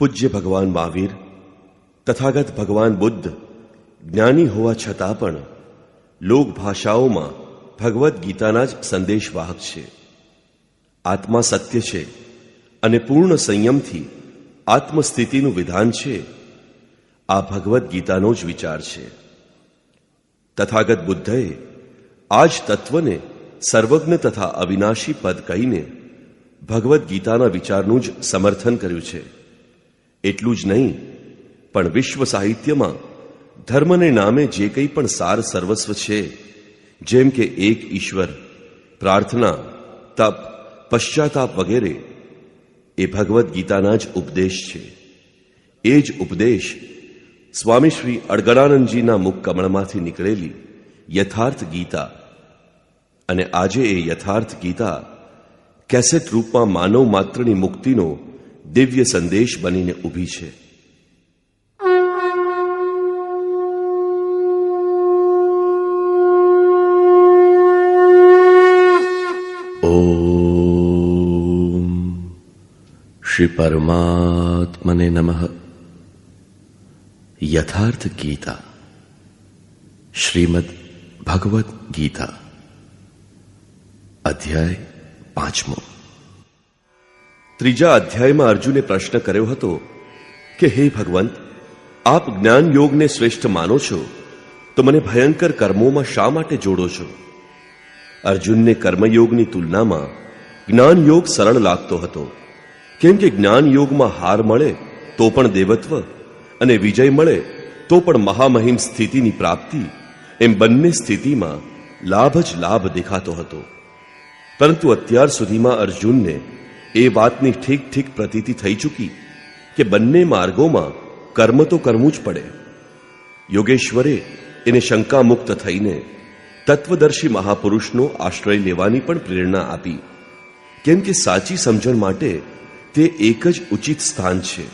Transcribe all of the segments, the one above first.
પૂજ્ય ભગવાન મહાવીર, તથાગત ભગવાન બુદ્ધ જ્ઞાની હોવા છતાં પણ લોક ભાષાઓમાં ભગવદ્ ગીતાના જ સંદેશવાહક છે. આત્મા સત્ય છે અને પૂર્ણ સંયમથી આત્મસ્થિતિનું વિધાન છે, આ ભગવદ્ ગીતાનો જ વિચાર છે. તથાગત બુદ્ધએ આ જ તત્વને સર્વજ્ઞ તથા અવિનાશી પદ કહીને ભગવદ્ ગીતાના વિચારનું જ સમર્થન કર્યું છે. એટલું જ નહીં, પણ વિશ્વ સાહિત્યમાં ધર્મને નામે જે કંઈ પણ સાર સર્વસ્વ છે, જેમ કે એક ઈશ્વર, પ્રાર્થના, તપ, પશ્ચાતાપ વગેરે, એ ભગવદ્ ગીતાના જ ઉપદેશ છે. એ જ ઉપદેશ સ્વામી શ્રી અડગડાનંદજીના મુખ કમળમાંથી નીકળેલી યથાર્થ ગીતા, અને આજે એ યથાર્થ ગીતા કેસેટ રૂપમાં માનવ માત્રની મુક્તિનો દિવ્ય સંદેશ બનીને ઊભી છે. ઓમ શ્રી પરમાત્મને નમઃ. યથાર્થ ગીતા, શ્રીમદ ભગવદ્ ગીતા, અધ્યાય 5. ત્રીજા અધ્યાયમાં અર્જુને પ્રશ્ન કર્યો હતો કે હે ભગવંત, આપ જ્ઞાન યોગને શ્રેષ્ઠ માનો છો, તો મને ભયંકર કર્મોમાં શા માટે જોડો છો? અર્જુનને કર્મયોગની તુલનામાં જ્ઞાન યોગ સરળ લાગતો હતો, કેમ કે જ્ઞાન યોગમાં હાર મળે તો પણ દેવત્વ અને વિજય મળે તો પણ મહામહિમ સ્થિતિની પ્રાપ્તિ, એમ બંને સ્થિતિમાં લાભ જ લાભ દેખાતો હતો. પરંતુ અત્યાર સુધીમાં અર્જુનને એ વાતની ઠીક ઠીક પ્રતીતિ થઈ ચૂકી કે બંને માર્ગોમાં કર્મ તો કરવું જ પડે. યોગેશ્વરે એને શંકામુક્ત થઈને તત્વદર્શી મહાપુરુષનો આશ્રય લેવાની પણ પ્રેરણા આપી, કેમ કે સાચી સમજણ માટે તે એક જ ઉચિત સ્થાન છે.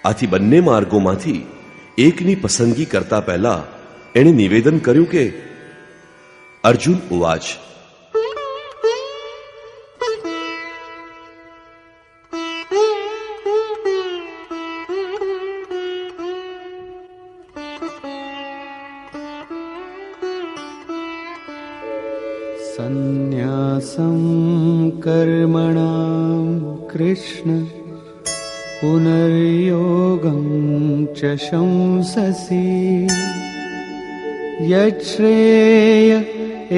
આથી બંને માર્ગોમાંથી એકની પસંદગી કરતા પહેલા એણે નિવેદન કર્યું કે અર્જુન ઉવાચ, સંન્યાસં કર્મણાં કૃષ્ણ પુનર્યોગં ચ શંસસી યચ્છ્રેય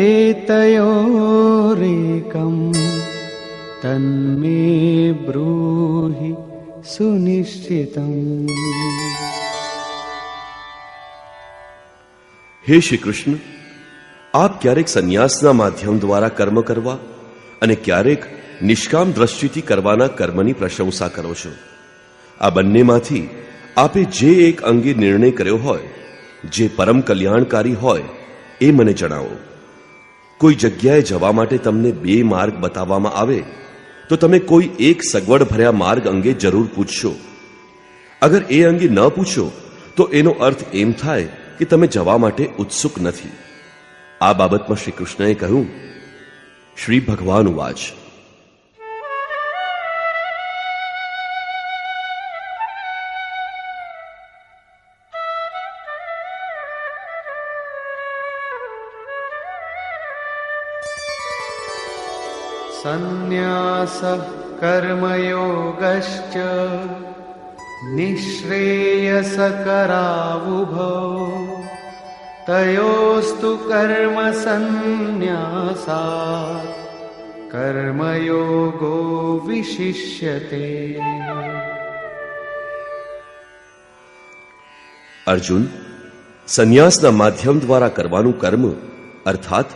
એતયોરેકં તન્મે બ્રૂહિ સુનિશ્ચિતં. હે શ્રી કૃષ્ણ, આપ ક્યારેક સંન્યાસના માધ્યમ દ્વારા કર્મ કરવા અને ક્યારેક નિષ્કામ દ્રષ્ટિથી કરવાના કર્મની પ્રશંસા કરો છો. આ બંનેમાંથી આપે જે એક અંગે નિર્ણય કર્યો હોય, જે પરમ કલ્યાણકારી હોય, એ મને જણાવો. કોઈ જગ્યાએ જવા માટે તમને 2 માર્ગ બતાવવામાં આવે તો તમે કોઈ એક સગવડ ભર્યા માર્ગ અંગે જરૂર પૂછશો. અગર એ અંગે ન પૂછો તો એનો અર્થ એમ થાય કે તમે જવા માટે ઉત્સુક નથી. આ બાબતમાં શ્રી કૃષ્ણએ કહ્યું, શ્રી ભગવાન ઉવાચ, સંન્યાસઃ કર્મયોગશ્ચ નિઃશ્રેયસકરાવુભૌ તયોસ્તુ કર્મ સંન્યાસાત કર્મયોગો વિશિષ્યતે. અર્જુન, સંન્યાસના માધ્યમ દ્વારા કરવાનું કર્મ અર્થાત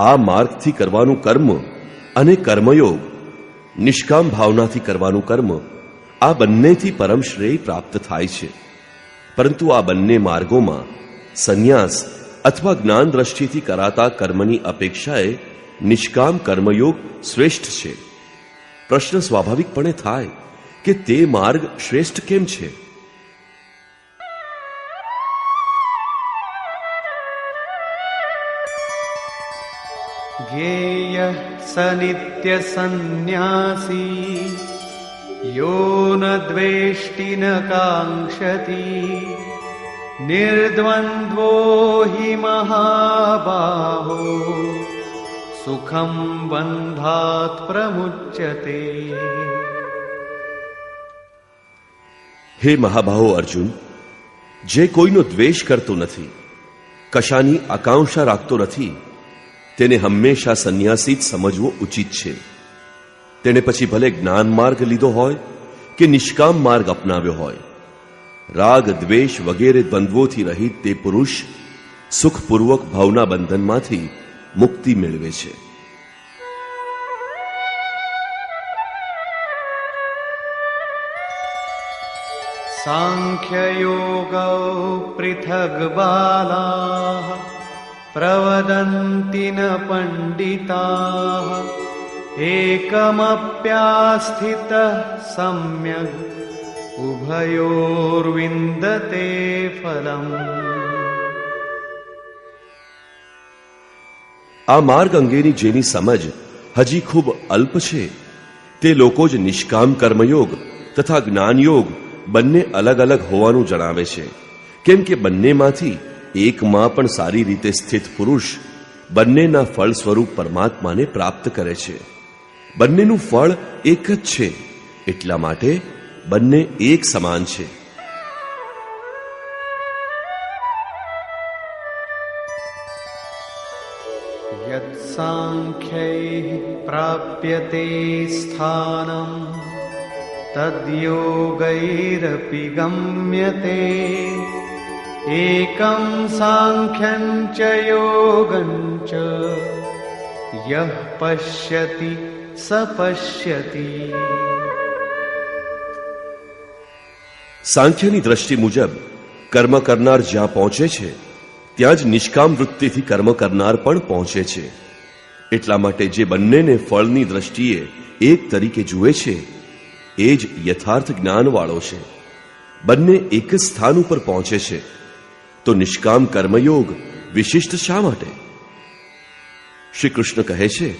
આ માર્ગથી કરવાનું કર્મ અને કર્મયોગ નિષ્કામ ભાવનાથી કરવાનું કર્મ, આ બંનેથી પરમ શ્રેય પ્રાપ્ત થાય છે. પરંતુ આ બંને માર્ગોમાં સંન્યાસ અથવા જ્ઞાન દ્રષ્ટિથી કરાતા કર્મની અપેક્ષાએ નિષ્કામ કર્મયોગ શ્રેષ્ઠ છે. પ્રશ્ન સ્વાભાવિકપણે થાય કે તે માર્ગ શ્રેષ્ઠ કેમ છે? જ્ઞેયઃ સ નિત્ય સંન્યાસી यो न द्वेष्टि न काङ्क्षति निर्द्वन्द्वो हि महाबाहो सुखं बन्धात् प्रमुच्यते। હે મહાબાહો અર્જુન, જે કોઈનો દ્વેષ કરતો નથી, કશાની આકાંક્ષા રાખતો નથી, તેને હંમેશા સંન્યાસી જ સમજવો ઉચિત છે. તેને પછી ભલે જ્ઞાન માર્ગ લીધો હોય કે નિષ્કામ માર્ગ અપનાવ્યો હોય, રાગ દ્વેષ વગેરે દ્વંદ્વોથી રહિત તે પુરુષ સુખપૂર્વક ભાવના બંધનમાંથી મુક્તિ મેળવે છે. સાંખ્યયોગો પૃથગ બાલાઃ પ્રવદન્તિ ન પંડિતાઃ એકમપ્યાસ્થિતઃ સમ્યગ્ ઉભયોર્વિંદતે ફલમ. આ માર્ગ અંગેની જેની સમજ હજી ખૂબ અલ્પ છે, તે લોકો જ નિષ્કામ કર્મયોગ તથા જ્ઞાનયોગ બંને અલગ અલગ હોવાનું જણાવે છે. કેમ કે બંનેમાંથી એકમાં પણ સારી રીતે સ્થિત પુરુષ બંનેના ફળ સ્વરૂપ પરમાત્માને પ્રાપ્ત કરે છે. બંનેનું ફળ એક જ છે, એટલા માટે બંને એક સમાન છે. યત્ સાંખ્યૈઃ પ્રાપ્યતે સ્થાનમ તદ્યોગૈરપી ગમ્યતે એકમ સાંખ્યં ચ યોગં ચ યઃ પશ્યતિ સ પશ્યતિ. સાંખ્યની દ્રષ્ટિ મુજબ કર્મ કરનાર જ્યાં પહોંચે છે ત્યાં જ નિષ્કામ વૃત્તિથી કર્મ કરનાર પણ પહોંચે છે. એટલા માટે જે બંનેને ફળની દ્રષ્ટિએ એક તરીકે જુએ છે એ જ યથાર્થ જ્ઞાનવાળો છે. બંને એક જ સ્થાન ઉપર પહોંચે છે, તો નિષ્કામ કર્મયોગ વિશિષ્ટ શા માટે? શ્રી કૃષ્ણ કહે છે,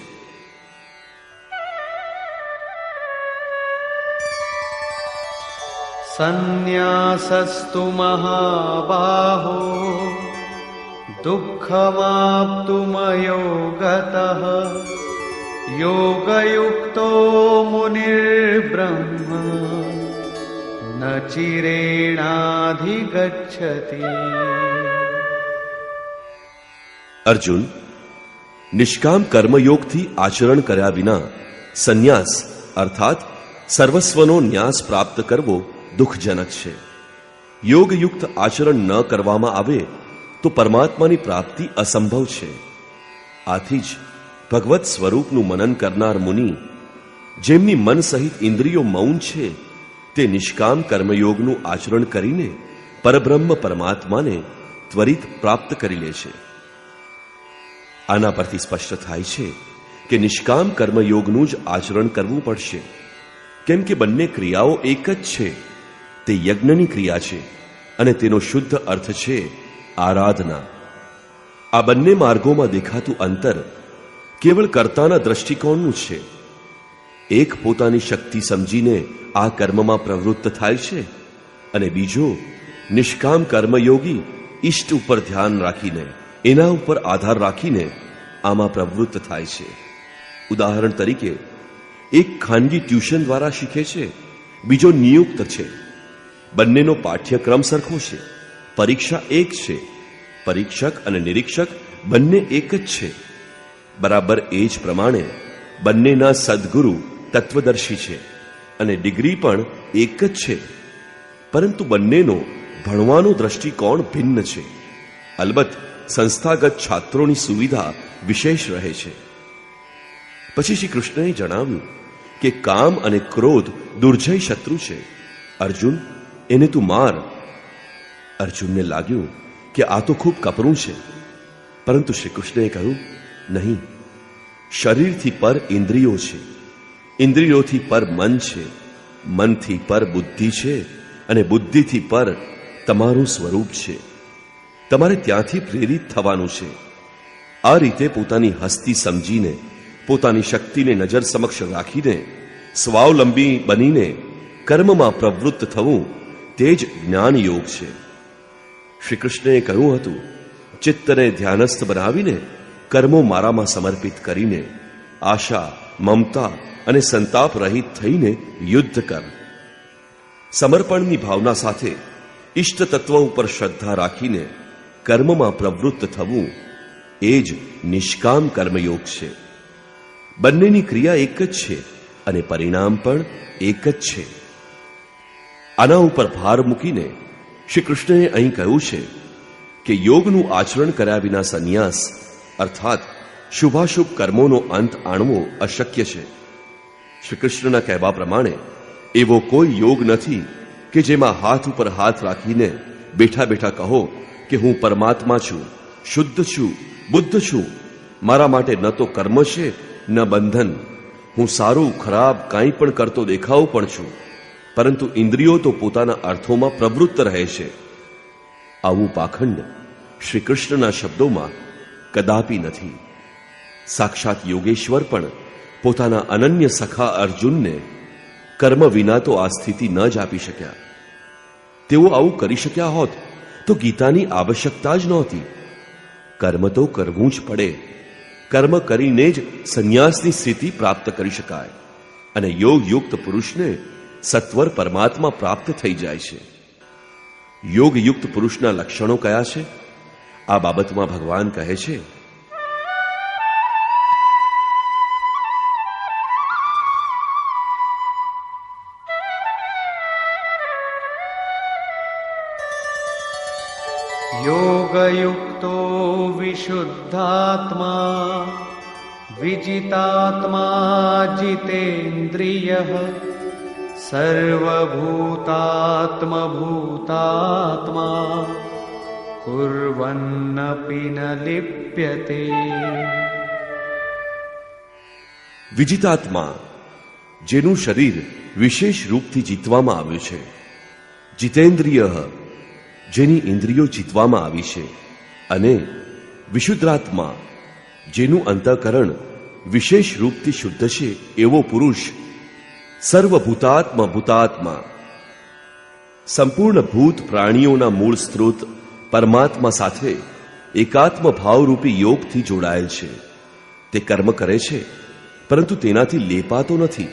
સંન્યાસસ્તુ મહાબાહો દુઃખમાપ્તુમયો ગતઃ યોગયુક્તો મુનિર્બ્રહ્મ ન ચિરેણાધિગચ્છતિ. અર્જુન, નિષ્કામ કર્મયોગથી આચરણ કર્યા વિના સંન્યાસ અર્થાત સર્વસ્વનો ન્યાસ પ્રાપ્ત કરવો દુઃખજનક છે. યોગયુક્ત આચરણ ન કરવામાં આવે તો પરમાત્માની પ્રાપ્તિ અસંભવ છે. આથી જ ભગવત સ્વરૂપનું મનન કરનાર મુનિ, જેમની મન સહિત ઇન્દ્રિયો મૌન છે, તે નિષ્કામ કર્મયોગનું આચરણ કરીને પરબ્રહ્મ પરમાત્માને ત્વરિત પ્રાપ્ત કરી લે છે. આના પરથી સ્પષ્ટ થાય છે કે નિષ્કામ કર્મયોગનું જ આચરણ કરવું પડશે. કેમ કે બંને ક્રિયાઓ એક જ છે. તે યજ્ઞની ક્રિયા છે અને તેનો શુદ્ધ અર્થ છે આરાધના. આ બંને માર્ગોમાં દેખાતું અંતર કેવળ કર્તાના દ્રષ્ટિકોણનું છે. એક પોતાની શક્તિ સમજીને આ કર્મમાં પ્રવૃત્ત થાય છે અને બીજો નિષ્કામ કર્મયોગી ઈષ્ટ ઉપર ધ્યાન રાખીને, એના ઉપર આધાર રાખીને આમાં પ્રવૃત્ત થાય છે. ઉદાહરણ તરીકે, એક ખાનગી ટ્યુશન દ્વારા શીખે છે, બીજો નિયુક્ત છે. બંનેનો પાઠ્યક્રમ સરખો છે, પરીક્ષા એક છે, પરીક્ષક અને નિરીક્ષક બંને એક જ છે. બરાબર એ જ પ્રમાણે બંનેના સદ્ગુરુ તત્વદર્શી છે અને ડિગ્રી પણ એક જ છે, પરંતુ બંનેનો ભણવાનો દ્રષ્ટિકોણ ભિન્ન છે. અલબત્ત સંસ્થાગત છાત્રોની સુવિધા વિશેષ રહે છે. પછી શ્રી કૃષ્ણએ જણાવ્યું કે કામ અને ક્રોધ દુર્જય શત્રુ છે. અર્જુન, એને તું માર. અર્જુનને લાગ્યું કે આ તો ખૂબ કપરું છે, પરંતુ શ્રી કૃષ્ણએ કહ્યું, નહીં, શરીરથી પર ઇન્દ્રિયો છે, ઇન્દ્રિયોથી પર મન છે, મનથી પર બુદ્ધિ છે અને બુદ્ધિથી પર તમારું સ્વરૂપ છે. તમારે ત્યાંથી પ્રેરિત થવાનું છે. આ રીતે પોતાની હસ્તી સમજીને, પોતાની શક્તિને નજર સમક્ષ રાખીને, સ્વાવલંબી બનીને કર્મમાં પ્રવૃત્ત થવું તે જ જ્ઞાન યોગ છે. શ્રી કૃષ્ણએ કહ્યું હતું, ચિત્તને ધ્યાનસ્થ બનાવીને કર્મો મારામાં સમર્પિત કરીને આશા, મમતા અને સંતાપ રહિત થઈને યુદ્ધ કર. સમર્પણની ભાવના સાથે ઇષ્ટ તત્વ ઉપર શ્રદ્ધા રાખીને કર્મમાં પ્રવૃત્ત થવું એ જ નિષ્કામ કર્મયોગ છે. બંનેની ક્રિયા એક જ છે અને પરિણામ પણ એક જ છે. આના ઉપર ભાર મૂકીને શ્રી કૃષ્ણએ અહીં કહ્યું છે કે યોગનું આચરણ કર્યા વિના સંન્યાસ અર્થાત શુભાશુભ કર્મોનો અંત આણવો અશક્ય છે. શ્રી કૃષ્ણના કહેવા પ્રમાણે એવો કોઈ યોગ નથી કે જેમાં હાથ ઉપર હાથ રાખીને બેઠા બેઠા કહો કે હું પરમાત્મા છું, શુદ્ધ છું, બુદ્ધ છું, મારા માટે ન તો કર્મ છે ન બંધન, હું સારું ખરાબ કાંઈ પણ કરતો દેખાવ પણ છું, પરંતુ ઇન્દ્રિયો તો પોતાના અર્થોમાં પ્રવૃત્ત રહે છે. આવું પાખંડ શ્રી કૃષ્ણના શબ્દોમાં કદાપી નથી. સાક્ષાત યોગેશ્વર પણ પોતાના અનન્ય સખા અર્જુનને કર્મ વિના તો આ સ્થિતિ ન જ આપી શક્યા. તેઓ આવું કરી શક્યા હોત તો ગીતાની આવશ્યકતા જ નહોતી. કર્મ તો કરવું જ પડે. કર્મ કરીને જ સંન્યાસની સ્થિતિ પ્રાપ્ત કરી શકાય અને યોગયુક્ત પુરુષને સત્વર પરમાત્મા પ્રાપ્ત થઈ જાય છે. યોગયુક્ત પુરુષના લક્ષણો કયા છે? આ બાબતમાં ભગવાન કહે છે, योगयुक्तो विशुद्धात्मा विजितात्मा जितेन्द्रियः सर्वभूतात्मभूतात्मा कुर्वन्नपि न लिप्यते. વિજિતાત્મા, જેનું શરીર વિશેષ રૂપથી જીતવામાં આવ્યું છે. જીતેન્દ્રિય, જેની ઇન્દ્રિયો જીતવામાં આવી છે. અને વિશુદ્ધાત્મા, જેનું અંતઃકરણ વિશેષ રૂપથી શુદ્ધ છે એવો પુરુષ. સર્વભૂતાત્મા ભૂતાત્મા, સંપૂર્ણ ભૂત પ્રાણીઓના મૂળ સ્ત્રોત પરમાત્મા સાથે એકાત્મ ભાવરૂપી યોગથી જોડાયેલ છે. તે કર્મ કરે છે પરંતુ તેનાથી લેપાતો નથી.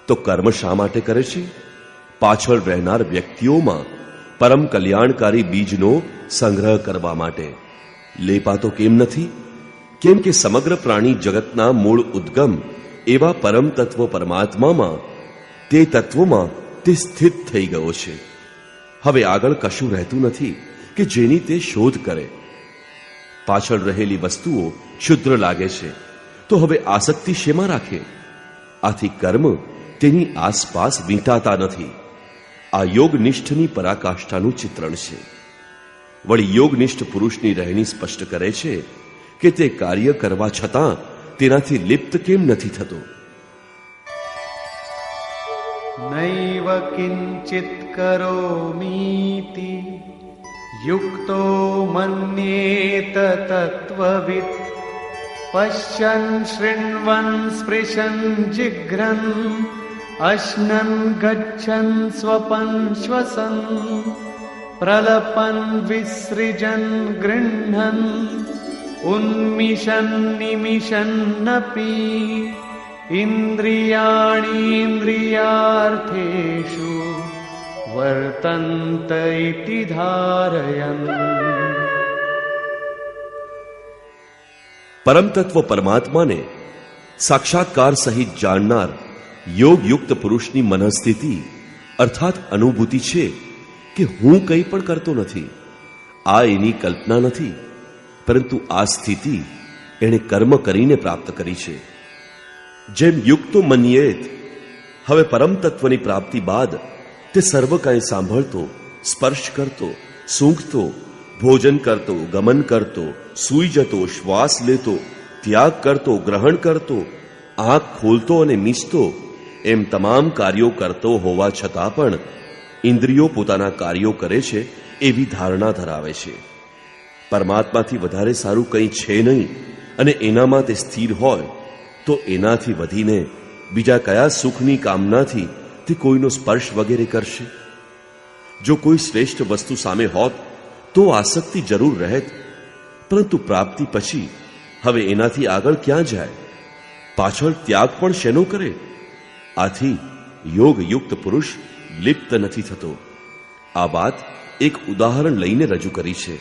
તો કર્મ શા માટે કરે છે? પાછળ રહેનાર વ્યક્તિઓમાં પરમ કલ્યાણકારી બીજનો સંગ્રહ કરવા માટે. લેપાતો કેમ નથી? કેમ કે સમગ્ર પ્રાણી જગતના મૂળ ઉદ્ગમ એવા પરમ તત્વ પરમાત્મામાં, તે તત્વમાં તે સ્થિત થઈ ગયો છે. હવે આગળ કશું રહેતું નથી કે જેની તે શોધ કરે. પાછળ રહેલી વસ્તુઓ ક્ષુદ્ર લાગે છે તો હવે આસક્તિ શેમાં રાખે? આથી કર્મ તેની આસપાસ વીંટાતા નથી. આ યોગનિષ્ઠની પરાકાષ્ઠાનું ચિત્રણ છે. વળી યોગનિષ્ઠ પુરુષની રહેણી સ્પષ્ટ કરે છે કે તે કાર્ય કરવા છતાં તેનાથી લિપ્ત કેમ નથી થતો. નૈવ કિંચિત કરોમીતિ યુક્તો મન્યેત તત્વવિદ પશ્યન શૃણ્વન સ્પૃશન જિઘ્રન અશ્નન ગચ્છન સ્વપન શ્વસન પ્રલપન વિસૃજન ગૃહ્ણન ઉન્મિષન નિમિષન્નપી ઇન્દ્રિયાણીન્દ્રિયાર્થેષુ વર્તન્ત ઇતિ ધારયન. પરમ તત્વ પરમાત્માને સાક્ષાત્કાર સહિત જાણનાર યોગયુક્ત પુરુષની મનઃસ્થિતિ અર્થાત અનુભૂતિ છે કે હું કંઈ પણ કરતો નથી. આ એની કલ્પના નથી, પરંતુ આ સ્થિતિ એણે કર્મ કરીને પ્રાપ્ત કરી છે. જેમ યુક્તો મન્યેત, હવે પરમ તત્વની પ્રાપ્તિ બાદ તે સર્વ કાંઈ સાંભળતો, સ્પર્શ કરતો, સૂંઘતો, ભોજન કરતો, ગમન કરતો, સૂઈ જતો, શ્વાસ લેતો, ત્યાગ કરતો, ગ્રહણ કરતો, આંખ ખોલતો અને મીચતો, એમ તમામ કાર્યો કરતો હોવા છતાં પણ ઇન્દ્રિયો પોતાના કાર્યો કરે છે એવી ધારણા ધરાવે છે. પરમાત્માથી વધારે સારું કંઈ છે નહીં અને એનામાં તે સ્થિર હોય તો એનાથી વધીને બીજા કયા સુખની કામનાથી તે કોઈનો સ્પર્શ વગેરે કરશે? જો કોઈ શ્રેષ્ઠ વસ્તુ સામે હોત તો આસક્તિ જરૂર રહેત, પરંતુ પ્રાપ્તિ પછી હવે એનાથી આગળ ક્યાં જાય? પાછળ ત્યાગ પણ શેનો કરે? આથી યોગયુક્ત પુરુષ લિપ્ત નથી થતો. આ વાત એક ઉદાહરણ લઈને રજૂ કરી છે.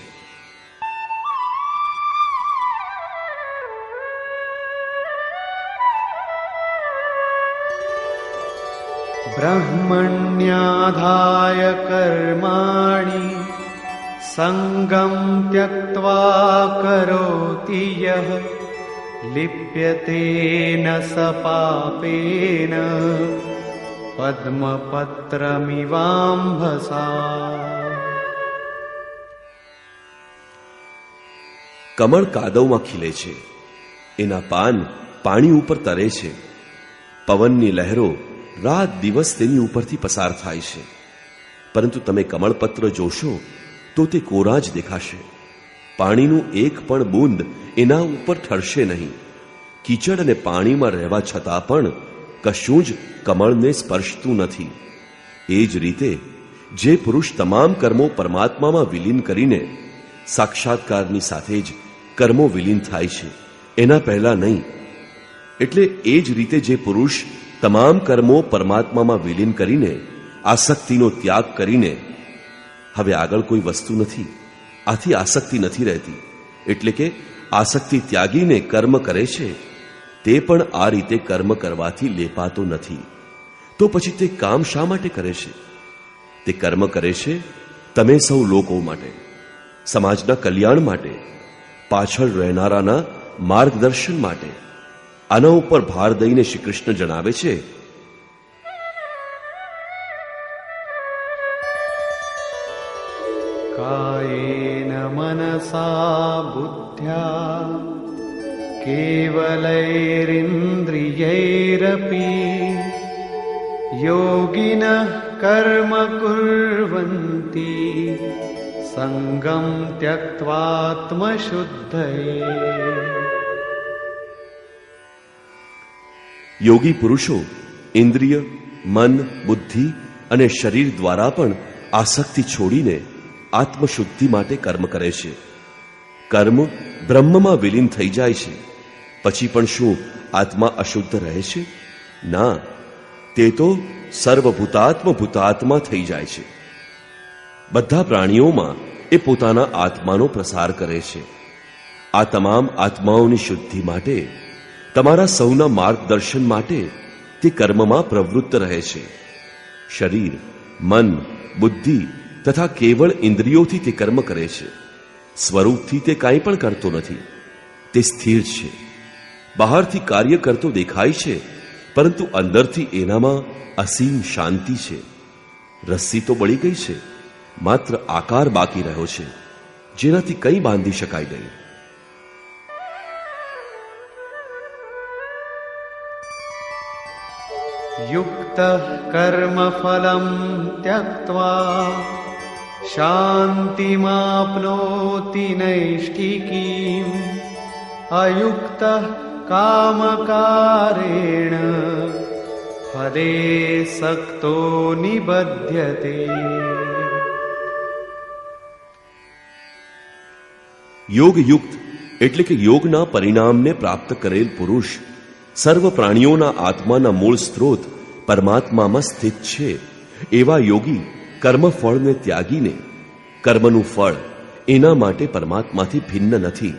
બ્રહ્મણ્યાધાય કર્માણિ સંગમ ત્યક્ત્વા કરોતિ યહ લિપ્યતે ન સ પાપેન પદ્મપત્રમિવાંભસા. કમળ કાદવમાં ખીલે છે, એના પાન પાણી ઉપર તરે છે, પવનની લહેરો રાત દિવસ તેની ઉપરથી પસાર થાય છે, પરંતુ તમે કમળપત્ર જોશો તો તે કોરા જ દેખાશે. પાણીનું એક પણ બૂંદ એના ઉપર ઠરશે નહીં. કીચડ અને પાણીમાં રહેવા છતાં પણ કશું જ કમળને સ્પર્શતું નથી. એ જ રીતે જે પુરુષ તમામ કર્મો પરમાત્મામાં વિલીન કરીને સાક્ષાત્કારની સાથે જ કર્મો વિલીન થાય છે, એના પહેલા નહીં. એટલે એ જ રીતે જે પુરુષ તમામ કર્મો પરમાત્મામાં વિલીન કરીને આસક્તિનો ત્યાગ કરીને, હવે આગળ કોઈ વસ્તુ નથી, આથી આસક્તિ નથી રહેતી, એટલે કે આસક્તિ ત્યાગીને કર્મ કરે છે, તે પણ આ રીતે કર્મ કરવાથી લેપાતો નથી. તો પછી તે કામ શા માટે કરે છે? તે કર્મ કરે છે તમે સૌ લોકો માટે, સમાજના કલ્યાણ માટે, પાછળ રહેનારાના માર્ગદર્શન માટે. આના ઉપર ભાર દઈને શ્રી કૃષ્ણ જણાવે છે, કાયેન મનસા બુદ્ધ્યા કેવલૈરિન્દ્રિયૈરપી યોગિનઃ કર્મ કુર્વન્તિ સંગમ ત્યક્ત્વાત્મશુદ્ધયે. યોગી પુરુષો ઇન્દ્રિય, મન, બુદ્ધિ અને શરીર દ્વારા પણ આસક્તિ છોડીને આત્મશુદ્ધિ માટે કર્મ કરે છે. કર્મ બ્રહ્મમાં વિલીન થઈ જાય છે, પછી પણ શું આત્મા અશુદ્ધ રહે છે? ના, તે તો સર્વભૂતાત્મ ભૂતાત્મા થઈ જાય છે. બધા પ્રાણીઓમાં એ પોતાના આત્માનો પ્રસાર કરે છે. આ તમામ આત્માઓની શુદ્ધિ માટે, તમારા સૌના માર્ગદર્શન માટે તે કર્મમાં પ્રવૃત્ત રહે છે. શરીર, મન, બુદ્ધિ તથા કેવળ ઇન્દ્રિયોથી તે કર્મ કરે છે. સ્વરૂપથી તે કાંઈ પણ કરતો નથી. તે સ્થિર છે. બહારથી કાર્ય કરતો દેખાય છે, પરંતુ અંદરથી એનામાં અસીમ શાંતિ છે. રસ્સી તો બળી ગઈ છે, માત્ર આકાર બાકી રહ્યો છે, જેનાથી કંઈ બાંધી શકાય નહીં. યુક્ત કર્મફલમ ત્યક્ત્વા શાંતિમાપ્નોતિ નૈષ્ઠિકીમ અયુક્ત કામકારેણ ફલે સક્તો નિબધ્યતે. યોગયુક્ત એટલે કે યોગના પરિણામને પ્રાપ્ત કરેલ પુરુષ સર્વ પ્રાણીઓના આત્માના મૂળ સ્ત્રોત પરમાત્મામાં સ્થિત છે. એવા યોગી કર્મફળને ત્યાગીને, કર્મનું ફળ એના માટે પરમાત્માથી ભિન્ન નથી,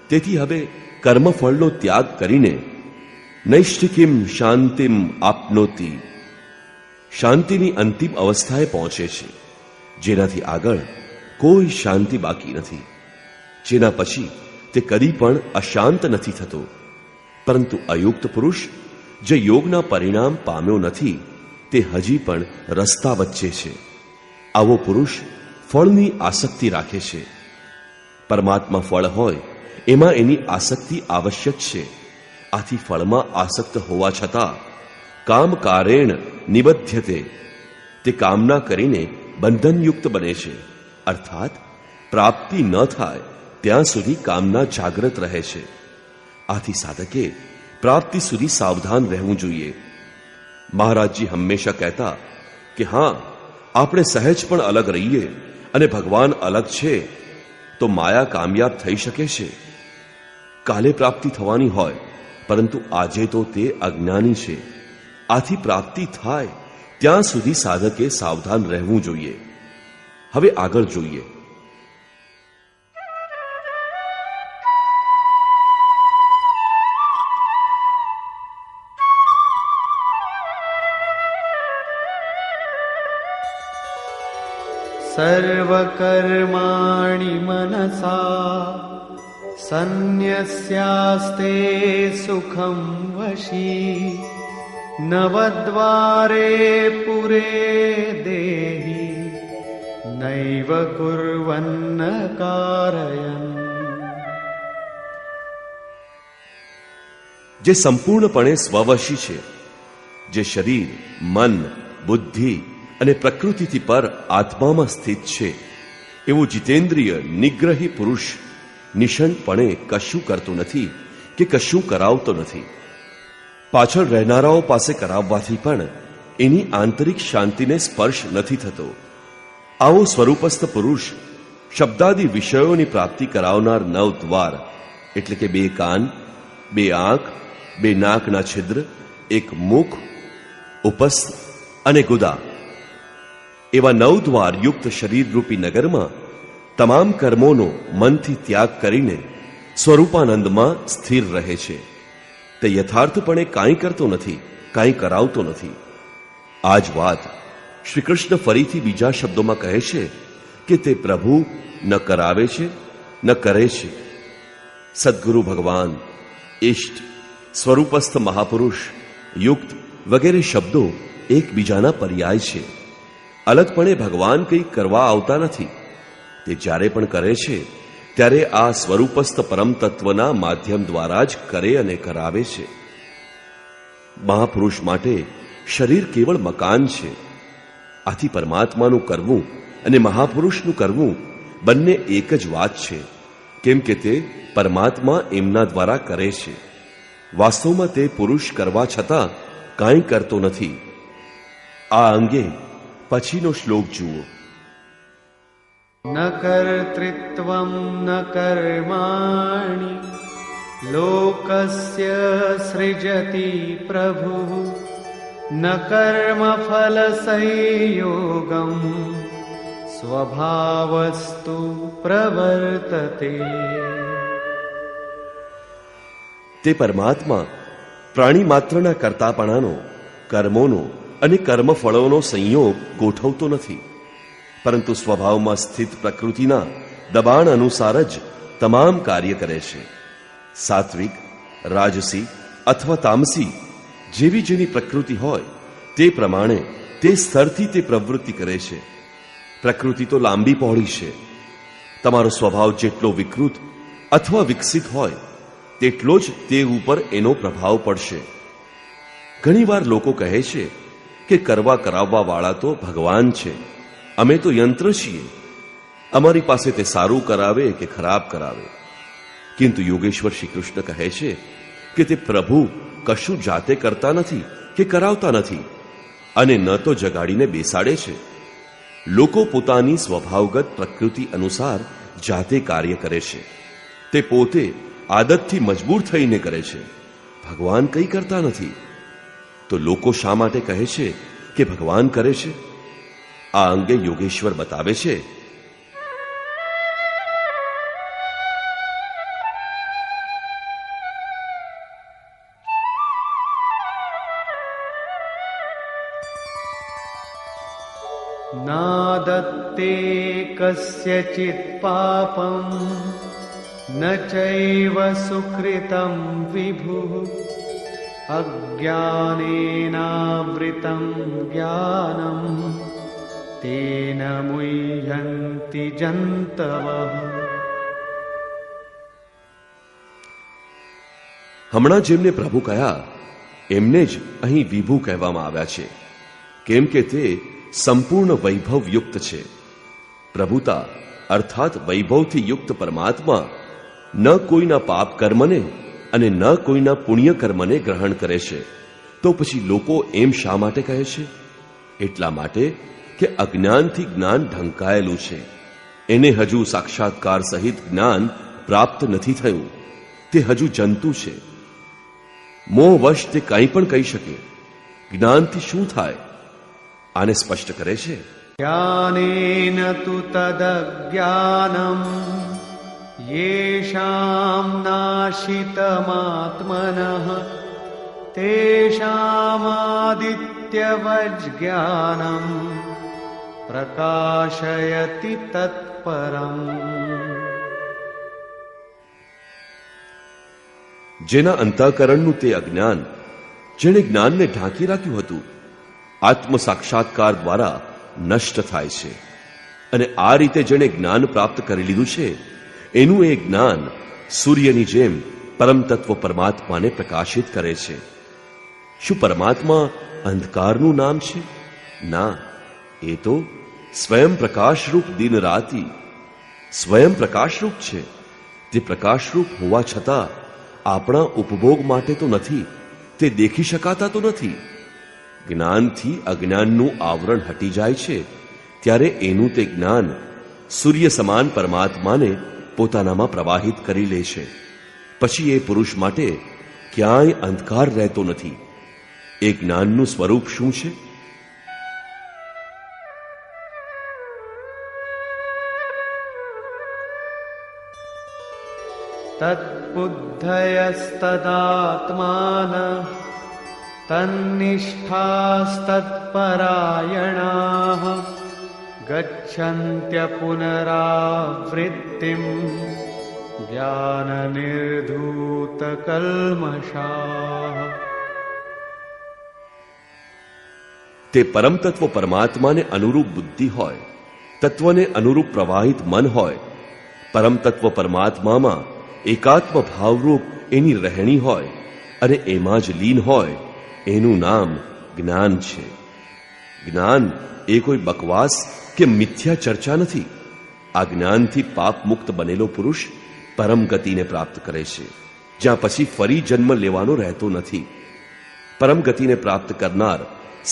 તેથી હવે કર્મફળનો ત્યાગ કરીને નૈષ્ઠિકીમ શાંતિમ આપનોતિ, શાંતિની અંતિમ અવસ્થાએ પહોંચે છે, જેનાથી આગળ કોઈ શાંતિ બાકી નથી. જેના પછી તે કદી પણ અશાંત નથી થતો. પરંતુ અયુક્ત પુરુષ જે યોગના પરિણામ પામ્યો નથી, તે હજી પણ રસ્તા વચ્ચે છે. આવો પુરુષ ફળની આસક્તિ રાખે છે. પરમાત્મા ફળ હોય એમાં એની આસક્તિ આવશ્યક છે. આથી ફળમાં આસક્ત હોવા છતાં કામકારેણ નિબધ્યતે, તે કામના કરીને બંધનયુક્ત બને છે. અર્થાત પ્રાપ્તિ ન થાય ત્યાં સુધી કામના જાગ્રત રહે છે. આથી સાધકે પ્રાપ્તિ સુધી સાવધાન રહેવું જોઈએ. મહારાજજી હંમેશા કહેતા કે હા, આપણે સહેજ પણ અલગ રહીએ અને ભગવાન અલગ છે તો માયા કામયાબ થઈ શકે છે. કાલે પ્રાપ્તિ થવાની હોય, પરંતુ આજે તો તે અજ્ઞાની છે. આથી પ્રાપ્તિ થાય ત્યાં સુધી સાધકે સાવધાન રહેવું જોઈએ. હવે આગળ જોઈએ. સર્વકર્માણિ મનસા સંન્યસ્યાસ્તે સુખમ વશી નવદ્વારે પુરે દેહી નૈવ કુર્વન્ન કારયન. જે સંપૂર્ણપણે સ્વવશી છે, જે શરીર, મન, બુદ્ધિ અને પ્રકૃતિથી પર આત્મામાં સ્થિત છે, એવું જીતેન્દ્રિય નિગ્રહી પુરુષ નિશંકપણે કશું કરતો નથી કે કશું કરાવતો નથી. પાછળ રહેનારાઓ પાસે કરાવવાથી પણ એની આંતરિક શાંતિને સ્પર્શ નથી થતો. આવો સ્વરૂપસ્થ પુરુષ શબ્દાદિ વિષયોની પ્રાપ્તિ કરાવનાર નવ દ્વાર એટલે કે 2 કાન, 2 આંખ, 2 નાકના છિદ્ર, 1 મુખ, ઉપસ્થ અને ગુદા એવા 9 દ્વાર યુક્ત શરીરરૂપી નગરમાં તમામ કર્મોનો મનથી ત્યાગ કરીને સ્વરૂપાનંદમાં સ્થિર રહે છે. તે યથાર્થપણે કાંઈ કરતો નથી, કાંઈ કરાવતો નથી. આ જ વાત શ્રી કૃષ્ણ ફરીથી બીજા શબ્દોમાં કહે છે કે તે પ્રભુ ન કરાવે છે ન કરે છે. સદ્ગુરુ ભગવાન, ઇષ્ટ, સ્વરૂપસ્થ મહાપુરુષ, યુક્ત વગેરે શબ્દો એકબીજાના પર્યાય છે. અલગપણે ભગવાન કંઈ કરવા આવતા નથી. તે જ્યારે પણ કરે છે ત્યારે આ સ્વરૂપસ્થ પરમ તત્વના માધ્યમ દ્વારા જ કરે અને કરાવે છે. મહાપુરુષ માટે શરીર કેવળ મકાન છે. આથી પરમાત્માનું કરવું અને મહાપુરુષનું કરવું બંને એક જ વાત છે, કેમ કે તે પરમાત્મા એમના દ્વારા કરે છે. વાસ્તવમાં તે પુરુષ કરવા છતાં કાંઈ કરતો નથી. આ અંગે પછીનો શ્લોક જુઓ. ન કર્તૃત્વં ન કર્માણિ લોકસ્ય સૃજતિ પ્રભુઃ ન કર્મફલ સંયોગમ સ્વભાવસ્તુ પ્રવર્તતે. તે પરમાત્મા પ્રાણી માત્રના કર્તાપણાનો, કર્મોનો અને કર્મફળોનો સંયોગ ગોઠવતો નથી, પરંતુ સ્વભાવમાં સ્થિત પ્રકૃતિના દબાણ અનુસાર જ તમામ કાર્ય કરે છે. સાત્વિક, રાજસી અથવા તામસી જેવી જેની પ્રકૃતિ હોય તે પ્રમાણે તે સ્તરથી તે પ્રવૃત્તિ કરે છે. પ્રકૃતિ તો લાંબી પહોળી છે. તમારો સ્વભાવ જેટલો વિકૃત અથવા વિકસિત હોય તેટલો જ તે ઉપર એનો પ્રભાવ પડશે. ઘણીવાર લોકો કહે છે કે કરવા કરાવવા વાળા તો ભગવાન છે, અમે તો યંત્ર છીએ, અમારી પાસે તે સારું કરાવે કે ખરાબ કરાવે. કિંતુ યોગેશ્વર શ્રી કૃષ્ણ કહે છે કે તે પ્રભુ કશું જાતે કરતા નથી કે કરાવતા નથી, અને ન તો જગાડીને બેસાડે છે. લોકો પોતાની સ્વભાવગત પ્રકૃતિ અનુસાર જાતે કાર્ય કરે છે. તે પોતે આદતથી મજબૂર થઈને કરે છે. ભગવાન કંઈ કરતા નથી. તો લોકો શા માટે કહે છે કે ભગવાન કરે છે? આ અંગે યોગેશ્વર બતાવે છે. નાદત્તે કસ્યચિત પાપમ ન ચૈવ સુકૃતમ વિભુઃ અજ્ઞાનેનાવૃતમ જ્ઞાનમ તેન મુહ્યન્તિ જંતવઃ. હમણાં જેમને પ્રભુ કહ્યા એમને જ અહીં વિભુ કહેવામાં આવ્યા છે, કેમ કે તે સંપૂર્ણ વૈભવયુક્ત છે. પ્રભુતા અર્થાત વૈભવથી યુક્ત પરમાત્મા ન કોઈના પાપ કર્મને અને ન કોઈના પુણ્ય કર્મને ગ્રહણ કરે છે, તો પછી લોકો એમ શા માટે કહે છે? એટલા માટે કે અજ્ઞાનથી જ્ઞાન ઢંકાયેલું છે. એને હજુ સાક્ષાત્કાર સહિત જ્ઞાન પ્રાપ્ત નથી થયું. તે હજુ જંતુ છે. મોહવશ તે કંઈ પણ કહી શકે. જ્ઞાનથી શું થાય? આને સ્પષ્ટ કરે છે. જ્ઞાનેન તુ તદજ્ઞાનમ યેષામ નાશિતમાત્મનઃ તેષામાદિત્યવજ્ જ્ઞાનમ પ્રકાશયતિ તત્પરમ. જેના અંતઃકરણનું તે અજ્ઞાન, જેણે જ્ઞાનને ઢાંકી રાખ્યું હતું, આત્મ સાક્ષાત્કાર દ્વારા નષ્ટ થાય છે. અને આ રીતે જેણે જ્ઞાન પ્રાપ્ત કરી લીધું છે, એનું એ જ્ઞાન સૂર્યની જેમ પરમ તત્વ પરમાત્માને પ્રકાશિત કરે છે. શું પરમાત્મા અંધકારનું નામ છે? ના, એ તો સ્વયં પ્રકાશરૂપ દિન રાતી સ્વયં પ્રકાશરૂપ છે. તે પ્રકાશરૂપ હોવા છતાં આપણા ઉપભોગ માટે તો નથી, તે દેખી શકાતા તો નથી. જ્ઞાનથી અજ્ઞાનનું આવરણ હટી જાય છે ત્યારે એનું તે જ્ઞાન સૂર્ય સમાન પરમાત્માને પોતાનામાં પ્રવાહિત કરી લે છે. પછી એ પુરુષ માટે ક્યાંય અંધકાર રહેતો નથી. એ જ્ઞાનનું સ્વરૂપ શું છે? તદ્બુદ્ધયસ્તદાત્માન તન્નિષ્ઠાસ્તત્પરાયણાઃ ગચ્છન્ત્ય પુનરાવૃત્તિમ જ્ઞાનનિર્ધૂતકલ્મષાઃ. તે પરમ તત્વ પરમાત્માને અનુરૂપ બુદ્ધિ હોય, તત્વને અનુરૂપ પ્રવાહિત મન હોય, પરમ તત્વ પરમાત્મામાં એકાત્મ ભાવરૂપ એની રહેણી હોય અને એમાં જ લીન હોય, એનું નામ જ્ઞાન છે. જ્ઞાન એ કોઈ બકવાસ કે મિથ્યા ચર્ચા નથી. આ જ્ઞાનથી પાપ મુક્ત બનેલો પુરુષ પરમ ગતિને પ્રાપ્ત કરે છે, જ્યાં પછી ફરી જન્મ લેવાનો રહેતો નથી. પરમ ગતિને પ્રાપ્ત કરનાર,